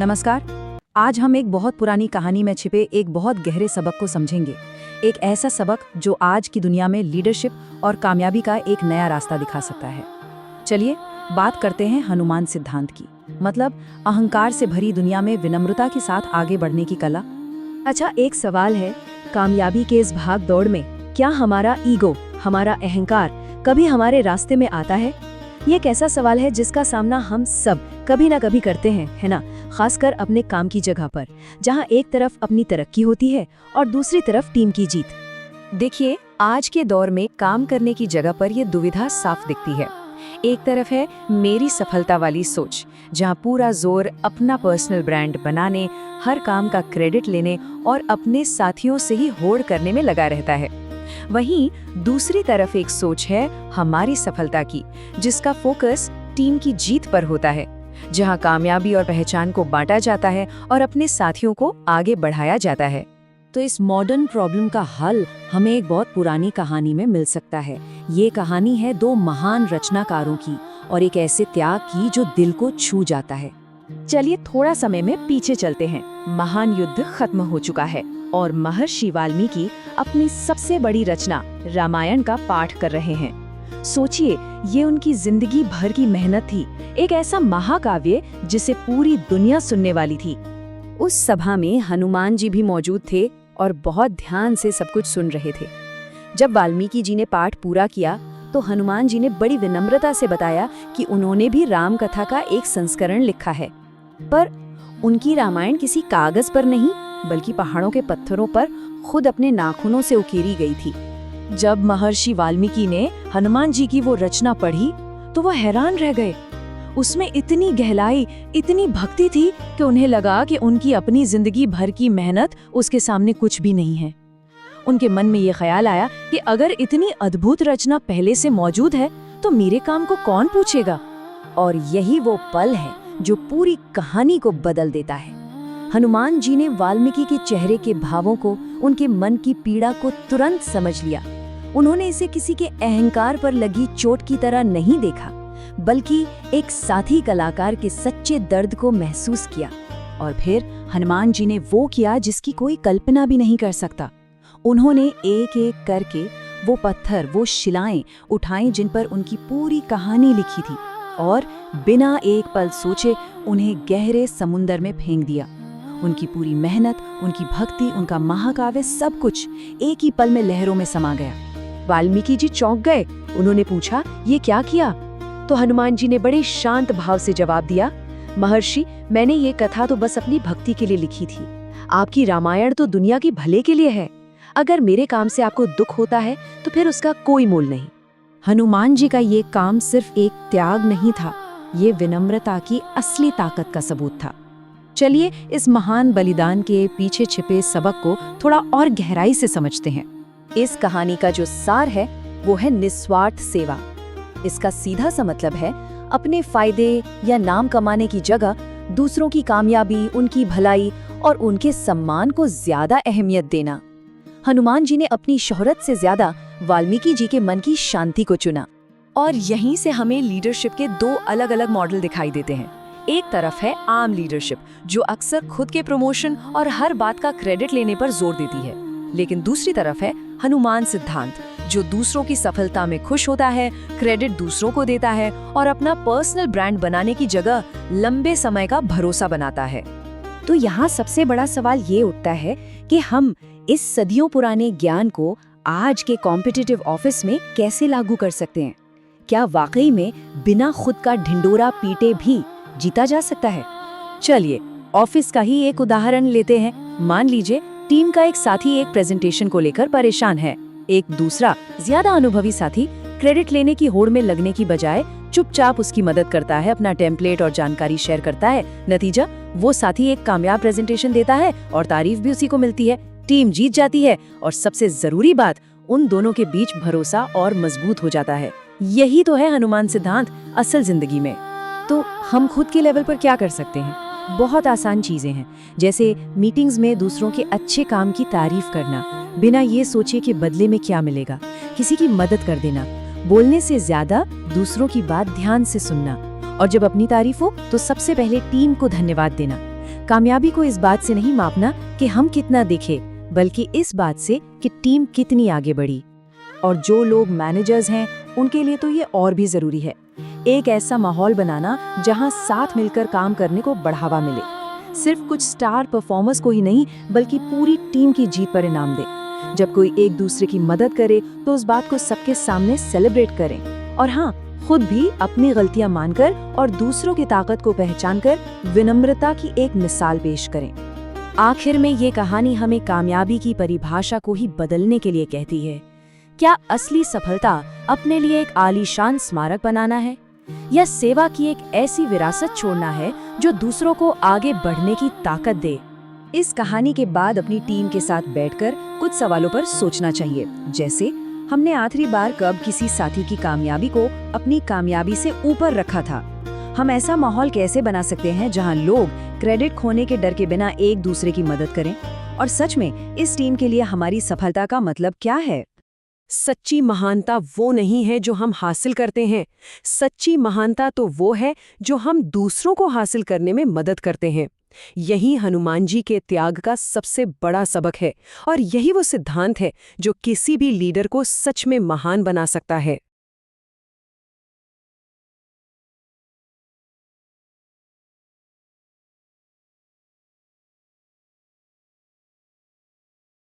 नमस्कार। आज हम एक बहुत पुरानी कहानी में छिपे एक बहुत गहरे सबक को समझेंगे। एक ऐसा सबक जो आज की दुनिया में लीडरशिप और कामयाबी का एक नया रास्ता दिखा सकता है। चलिए बात करते हैं हनुमान सिद्धांत की, मतलब अहंकार से भरी दुनिया में विनम्रता के साथ आगे बढ़ने की कला। अच्छा, एक सवाल है, कामयाबी के इस भाग दौड़ में क्या हमारा ईगो, हमारा अहंकार कभी हमारे रास्ते में आता है? ये एक ऐसा सवाल है जिसका सामना हम सब कभी ना कभी करते हैं, है ना? खासकर अपने काम की जगह पर, जहाँ एक तरफ अपनी तरक्की होती है और दूसरी तरफ टीम की जीत। देखिए, आज के दौर में काम करने की जगह पर यह दुविधा साफ दिखती है। एक तरफ है मेरी सफलता वाली सोच, जहां पूरा जोर अपना पर्सनल ब्रांड बनाने, हर काम का क्रेडिट लेने और अपने साथियों से ही होड़ करने में लगा रहता है। वहीं दूसरी तरफ एक सोच है हमारी सफलता की, जिसका फोकस टीम की जीत पर होता है, जहां कामयाबी और पहचान को बांटा जाता है और अपने साथियों को आगे बढ़ाया जाता है। तो इस मॉडर्न प्रॉब्लम का हल हमें एक बहुत पुरानी कहानी में मिल सकता है। ये कहानी है दो महान रचनाकारों की और एक ऐसे त्याग की जो दिल को छू जाता है। चलिए थोड़ा समय में पीछे चलते हैं। महान युद्ध खत्म हो चुका है और महर्षि वाल्मीकि अपनी सबसे बड़ी रचना रामायण का पाठ कर रहे हैं। सोचिए, ये उनकी जिंदगी भर की मेहनत थी, एक ऐसा महाकाव्य जिसे पूरी दुनिया सुनने वाली थी। उस सभा में हनुमान जी भी मौजूद थे और बहुत ध्यान से सब कुछ सुन रहे थे। जब वाल्मीकि जी ने पाठ पूरा किया तो हनुमान जी ने बड़ी विनम्रता से बताया कि उन्होंने भी राम कथा का एक संस्करण लिखा है, पर उनकी रामायण किसी कागज पर नहीं बल्कि पहाड़ों के पत्थरों पर खुद अपने नाखूनों से उकेरी गई थी। जब महर्षि वाल्मीकि ने हनुमान जी की वो रचना पढ़ी तो वह हैरान रह गए। उसमें इतनी गहराई, इतनी भक्ति थी कि उन्हें लगा कि उनकी अपनी जिंदगी भर की मेहनत उसके सामने कुछ भी नहीं है। उनके मन में ये ख्याल आया कि अगर इतनी अद्भुत रचना पहले से मौजूद है तो मेरे काम को कौन पूछेगा? और यही वो पल है जो पूरी कहानी को बदल देता है। हनुमान जी ने वाल्मीकि के चेहरे के भावों को, उनके मन की पीड़ा को तुरंत समझ लिया। उन्होंने इसे किसी के अहंकार पर लगी चोट की तरह नहीं देखा, बल्कि एक साथी कलाकार के सच्चे दर्द को महसूस किया। और फिर हनुमान जी ने वो किया जिसकी कोई कल्पना भी नहीं कर सकता। उन्होंने एक एक करके वो पत्थर, वो शिलाएं उठाई जिन पर उनकी पूरी कहानी लिखी थी, और बिना एक पल सोचे उन्हें गहरे समुंदर में फेंक दिया। उनकी पूरी मेहनत, उनकी भक्ति, उनका महाकाव्य, सब कुछ एक ही पल में लहरों में समा गया। वाल्मीकि जी चौंक गए। उन्होंने पूछा, ये क्या किया? तो हनुमान जी ने बड़े शांत भाव से जवाब दिया, महर्षि, मैंने ये कथा तो बस अपनी भक्ति के लिए लिखी थी। आपकी रामायण तो दुनिया की भले के लिए है। अगर मेरे काम से आपको दुख होता है तो फिर उसका कोई मोल नहीं। हनुमान जी का ये काम सिर्फ एक त्याग नहीं था, ये विनम्रता की असली ताकत का सबूत था। चलिए इस महान बलिदान के पीछे छिपे सबक को थोड़ा और गहराई से समझते हैं। इस कहानी का जो सार है वो है निस्वार्थ सेवा। इसका सीधा सा मतलब है अपने फायदे या नाम कमाने की जगह दूसरों की कामयाबी, उनकी भलाई और उनके सम्मान को ज्यादा अहमियत देना। हनुमान जी ने अपनी शोहरत से ज्यादा वाल्मीकि जी के मन की शांति को चुना। और यहीं से हमें लीडरशिप के दो अलग अलग मॉडल दिखाई देते हैं। एक तरफ है आम लीडरशिप, जो अक्सर खुद के प्रमोशन और हर बात का क्रेडिट लेने पर जोर देती है, लेकिन दूसरी तरफ है हनुमान सिद्धांत, जो दूसरों की सफलता में खुश होता है, क्रेडिट दूसरों को देता है और अपना पर्सनल ब्रांड बनाने की जगह लंबे समय का भरोसा बनाता है। तो यहाँ सबसे बड़ा सवाल ये उठता है कि हम इस सदियों पुराने ज्ञान को आज के कॉम्पिटिटिव ऑफिस में कैसे लागू कर सकते हैं? क्या वाकई में बिना खुद का ढिंडोरा पीटे भी जीता जा सकता है? चलिए ऑफिस का ही एक उदाहरण लेते हैं। मान लीजिए टीम का एक साथी एक प्रेजेंटेशन को लेकर परेशान है। एक दूसरा ज्यादा अनुभवी साथी क्रेडिट लेने की होड़ में लगने की बजाय चुपचाप उसकी मदद करता है, अपना टेम्पलेट और जानकारी शेयर करता है। नतीजा, वो साथी एक कामयाब प्रेजेंटेशन देता है और तारीफ भी उसी को मिलती है। टीम जीत जाती है और सबसे जरूरी बात, उन दोनों के बीच भरोसा और मजबूत हो जाता है। यही तो है हनुमान सिद्धांत असल जिंदगी में। तो हम खुद के लेवल पर क्या कर सकते हैं? बहुत आसान चीजें हैं, जैसे मीटिंग्स में दूसरों के अच्छे काम की तारीफ करना, बिना ये सोचे कि बदले में क्या मिलेगा। किसी की मदद कर देना, बोलने से ज्यादा दूसरों की बात ध्यान से सुनना, और जब अपनी तारीफ हो तो सबसे पहले टीम को धन्यवाद देना। कामयाबी को इस बात से नहीं मापना कि हम कितना दिखे, बल्कि इस बात से कि टीम कितनी आगे बढ़ी। और जो लोग मैनेजर्स हैं, उनके लिए तो ये और भी जरूरी है। एक ऐसा माहौल बनाना जहां साथ मिलकर काम करने को बढ़ावा मिले, सिर्फ कुछ स्टार परफॉर्मर्स को ही नहीं बल्कि पूरी टीम की जीत पर इनाम दे। जब कोई एक दूसरे की मदद करे तो उस बात को सबके सामने सेलिब्रेट करें, और हाँ, खुद भी अपनी गलतियां मानकर और दूसरों की ताकत को पहचानकर विनम्रता की एक मिसाल पेश करें। आखिर में ये कहानी हमें कामयाबी की परिभाषा को ही बदलने के लिए कहती है। क्या असली सफलता अपने लिए एक आलीशान स्मारक बनाना है, या सेवा की एक ऐसी विरासत छोड़ना है जो दूसरों को आगे बढ़ने की ताकत दे? इस कहानी के बाद अपनी टीम के साथ बैठकर कुछ सवालों पर सोचना चाहिए, जैसे हमने आखिरी बार कब किसी साथी की कामयाबी को अपनी कामयाबी से ऊपर रखा था? हम ऐसा माहौल कैसे बना सकते हैं जहां लोग क्रेडिट खोने के डर के बिना एक दूसरे की मदद करें? और सच में इस टीम के लिए हमारी सफलता का मतलब क्या है? सच्ची महानता वो नहीं है जो हम हासिल करते हैं, सच्ची महानता तो वो है जो हम दूसरों को हासिल करने में मदद करते हैं। यही हनुमान जी के त्याग का सबसे बड़ा सबक है, और यही वो सिद्धांत है जो किसी भी लीडर को सच में महान बना सकता है।